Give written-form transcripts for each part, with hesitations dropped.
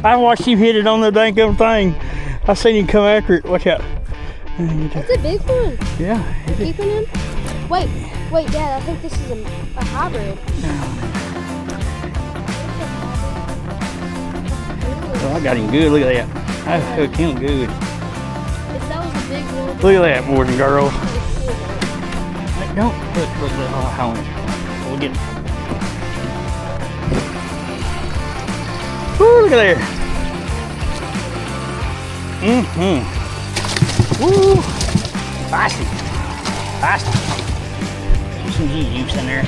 I watched him hit it on the dang gum thing. I seen him come after it. Watch out. That's a big one. Yeah. Keeping him? Wait, Dad, I think this is a hybrid. Oh, I got him good. Look at that. I hooked him good. If that was a big one. Look at that, boys and girls. Don't look, how we'll get him. Woo, look at there. Woo. Feisty. Put some juice in there.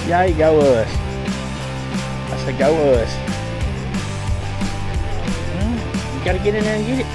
Yeah, you go us. I said go us. Well, you gotta get in there and get it.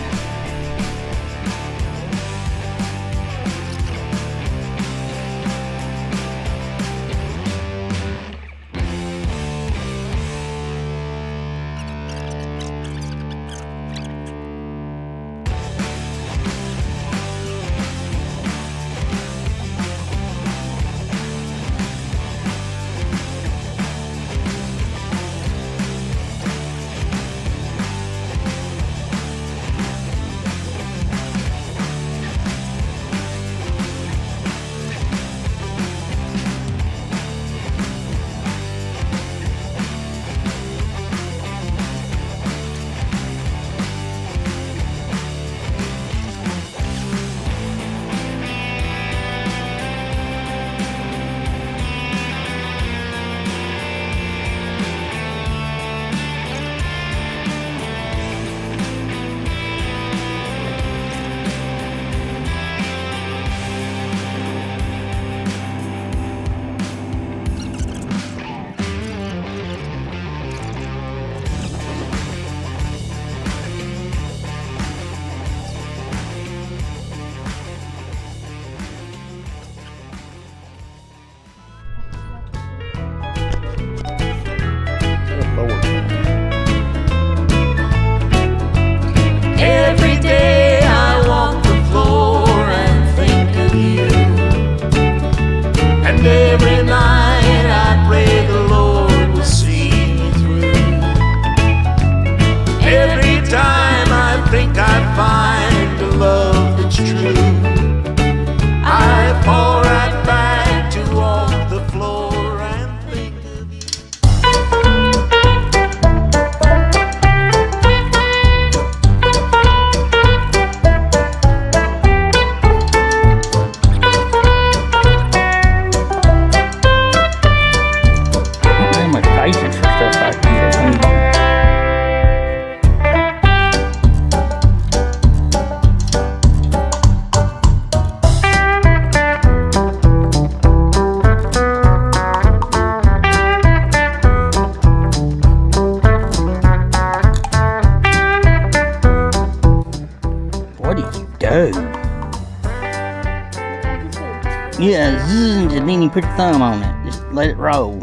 Every day I walk the floor and think of you, and every night I pray the Lord will see me through. Every time I think I find a love that's true, I fall right back to walk the floor and think of you. What do you do? Yeah, zzz, and then you put your thumb on it. Just let it roll.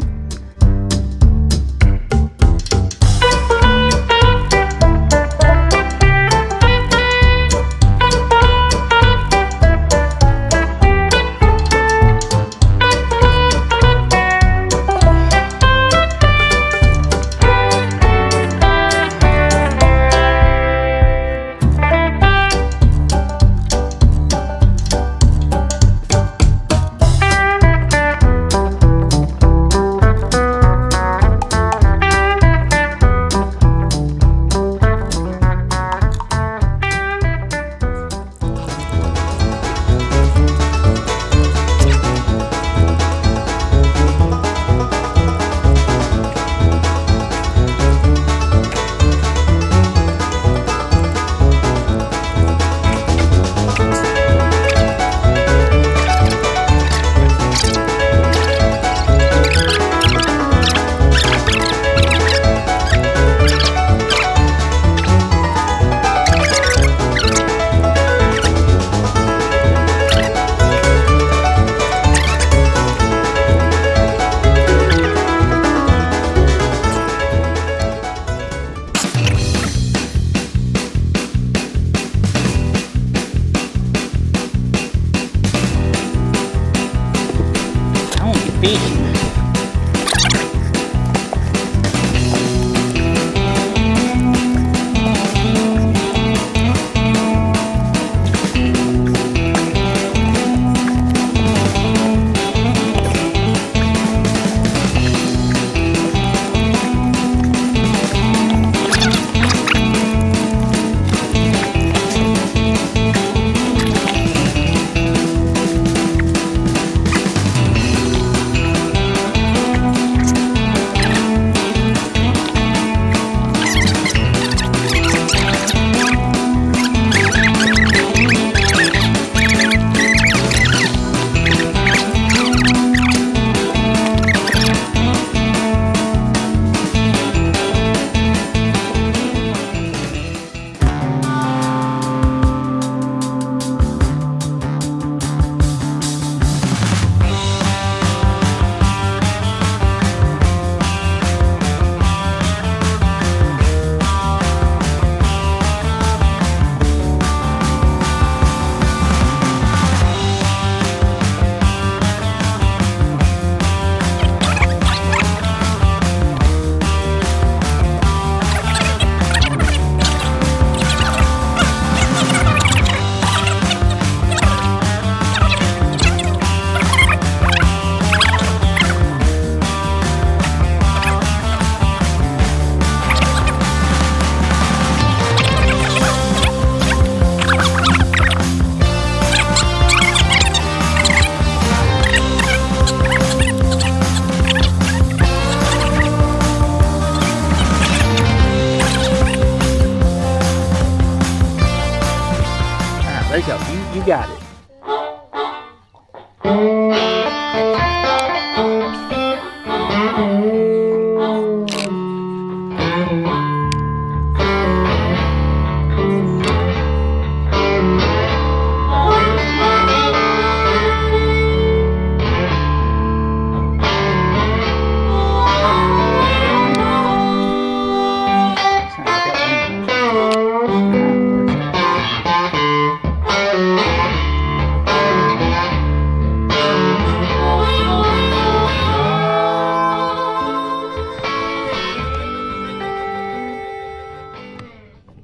You got it.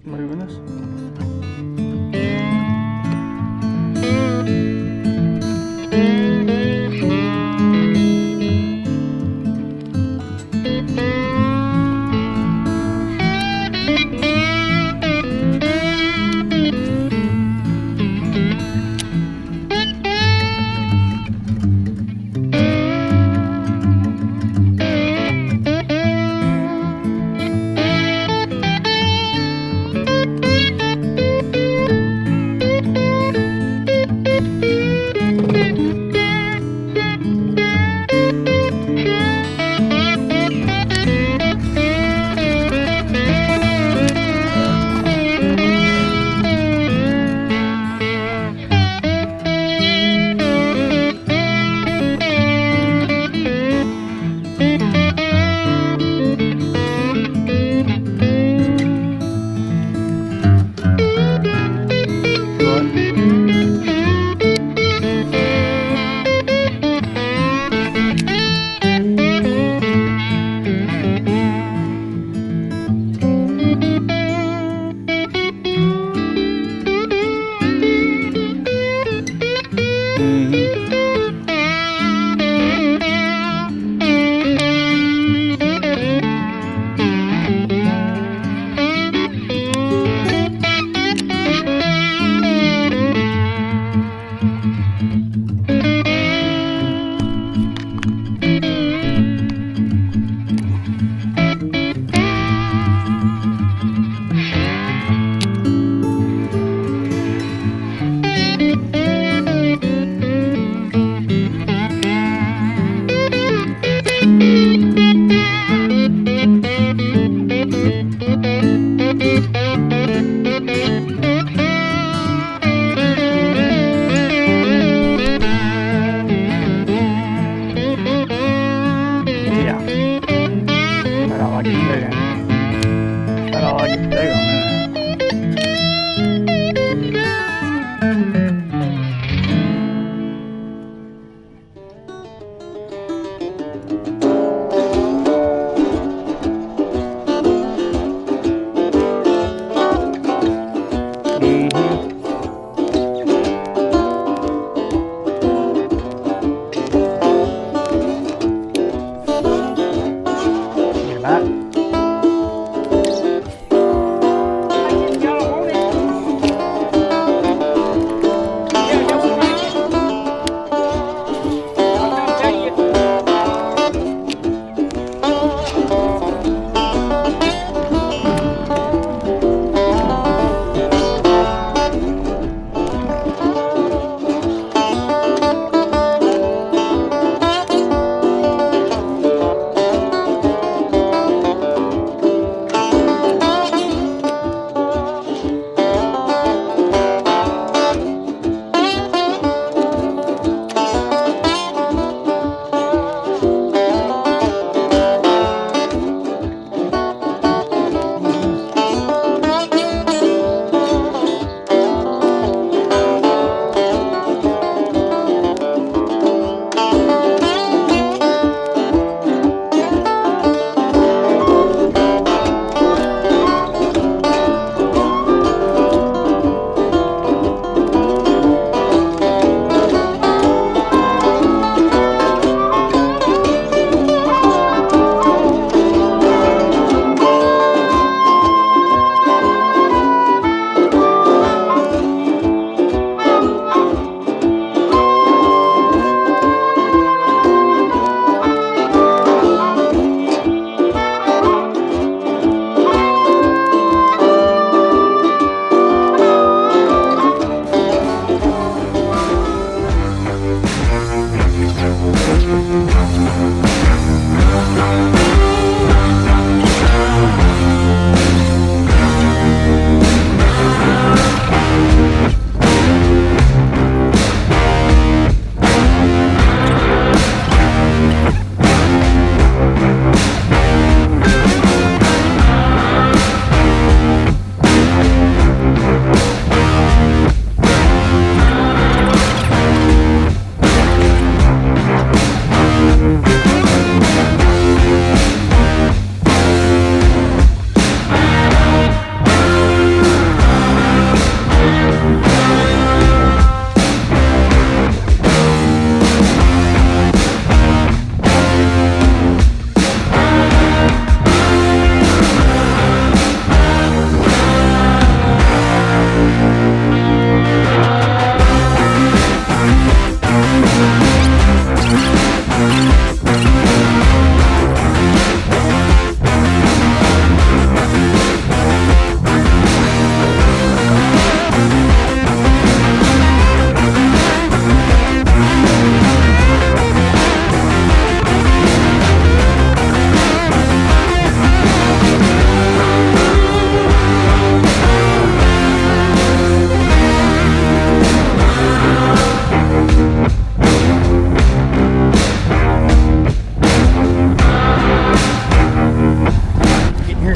Moving us.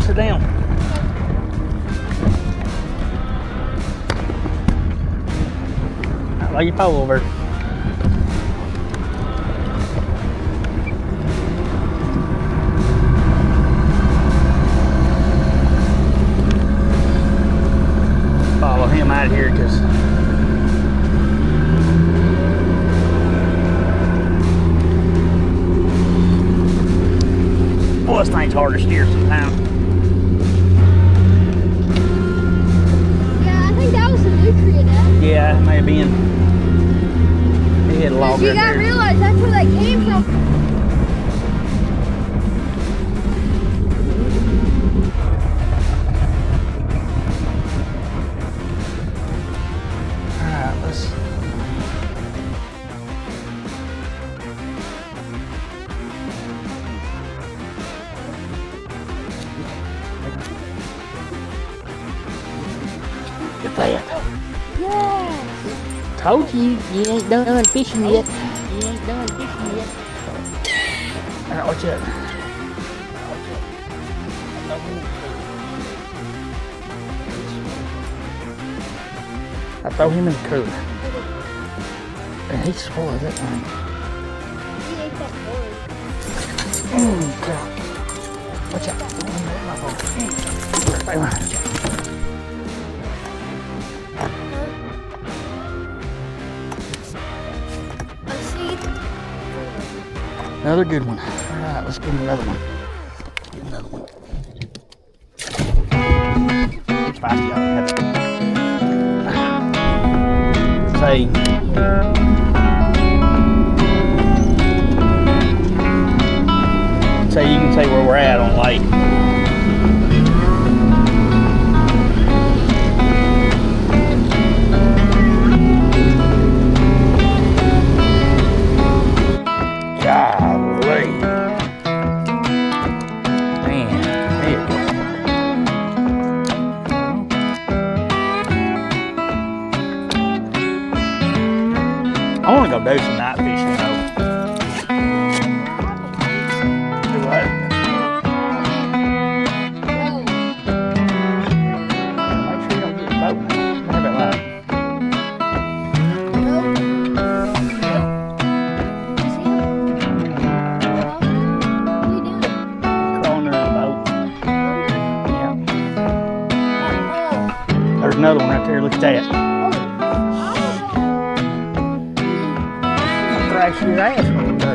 sit down. Lay your pole over. Follow him out of here because boy, this thing's hard to steer sometimes. Yeah, I think that was a nutrient, Dad. Yeah, it may have been. He had a log You right gotta there. realize that's where they came from. Alright, let's. Get that. Yes. Told you, you ain't done fishing yet. You ain't done fishing yet. Alright, watch out. I throw him in the cooler. And he swallowed that thing. He ate that bird. Oh, God. Watch out. Bye bye. Let's see. Another good one. Alright, let's get another one. Get another one. It's feisty out there. Say. So you can say where we're at on lake. Golly. Man, there you go. I want to go do some night fishing though. Do what? Make sure you don't get the boat. What about that? Crawling under the boat. Yeah. There's another one right there. Look at that. Thrash your ass when you do.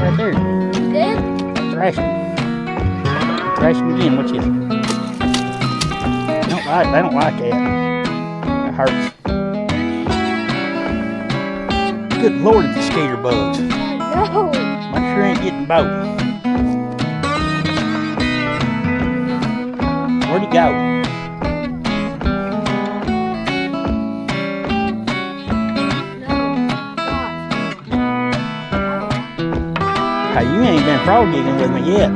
Right there. Thrash him. Thrash him again. Watch it. They don't like that. That hurts. Good Lord, it's the skater bugs. No. Make sure you ain't getting boat. Where'd he go? Hey, you ain't been frog gigging with me yet.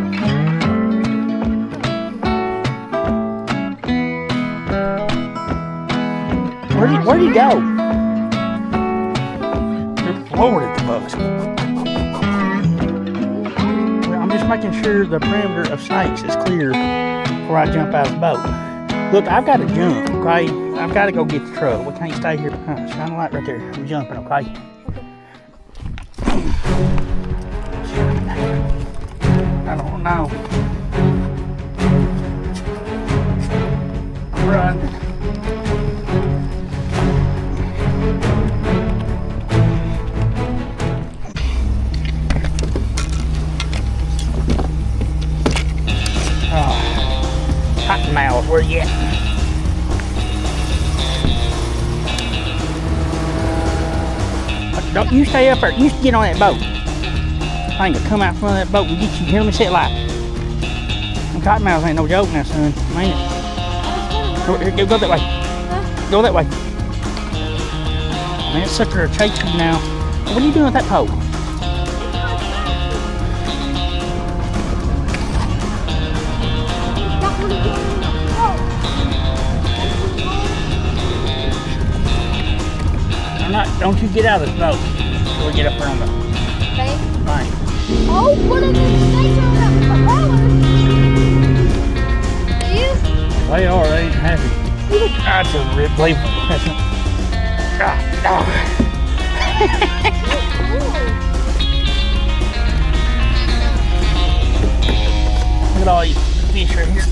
Where'd he go? You're floored at the bugs. Well, I'm just making sure the perimeter of snakes is clear before I jump out of the boat. Look, I've got to jump, okay? I've got to go get the truck. We can't stay here. Shine a light right there. I'm jumping, okay? I don't know. I'm running. Oh, Cottonmouth, where you at? Don't you stay up there. You get on that boat. I ain't gonna come out from that boat and get you. Here, let me see it light. Them cottonmouths ain't no joke now, son. Man. Go that way. Go that way. Man, that sucker will chase you now. What are you doing with that pole? I'm not. Don't you get out of this boat. We'll get up there on the Okay. thing. No, what are the snakes on that propeller? Do you? They are, they ain't happy. That's a rip leaf. Look at all these fish right here.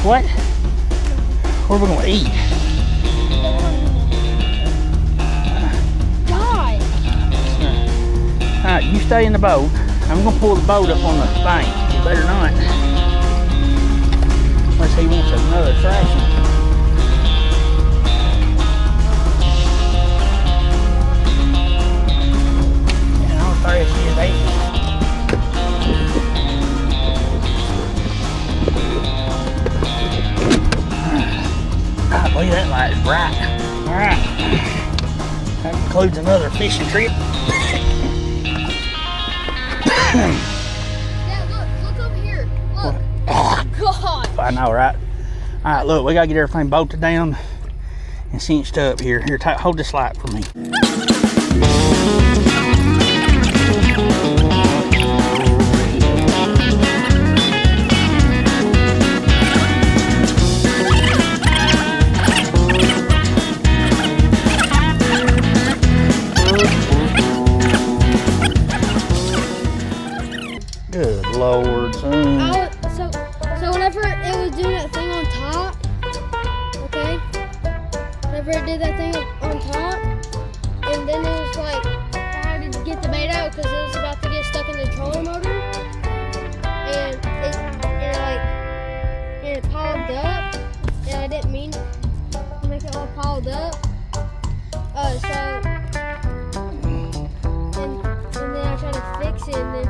What? What are we gonna eat? God. Alright, you stay in the boat. I'm gonna pull the boat up on the bank. You better not. Unless he wants another thrashing. And I'll thrash his eight. Look at that light, it's bright. Alright. That concludes another fishing trip. Dad, look over here. Look. God. I know, right? Alright, look, we gotta get everything bolted down and cinched up here. Here, hold this light for me. Good Lord, son. So whenever it was doing that thing on top, okay? Whenever it did that thing on top, and then it was like, I had to get the bait out because it was about to get stuck in the trolling motor, and it piled up, and I didn't mean to make it all piled up. And then I tried to fix it, and then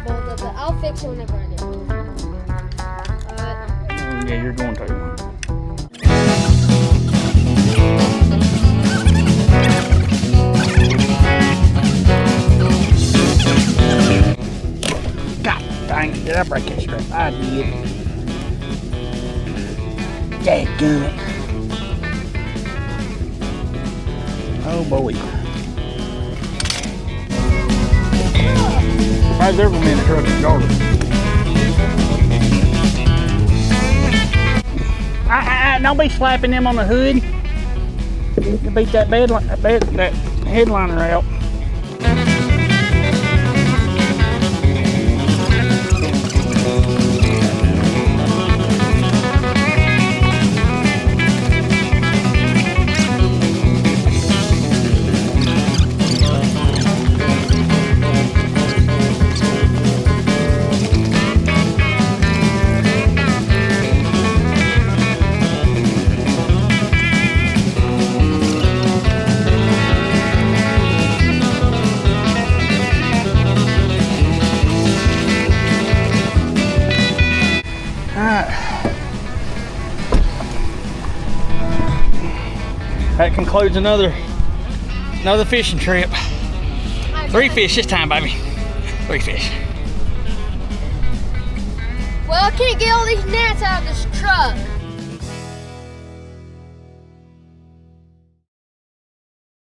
balled up. But I'll fix it whenever I do. Yeah, you're going to. God dang it, did I break that strap? I did. Dadgummit. Oh boy. Right there for a minute, truck and garden. Don't be slapping them on the hood. You beat that that headliner out. That concludes another fishing trip. 3 fish this time, baby. 3 fish. Well, I can't get all these gnats out of this truck.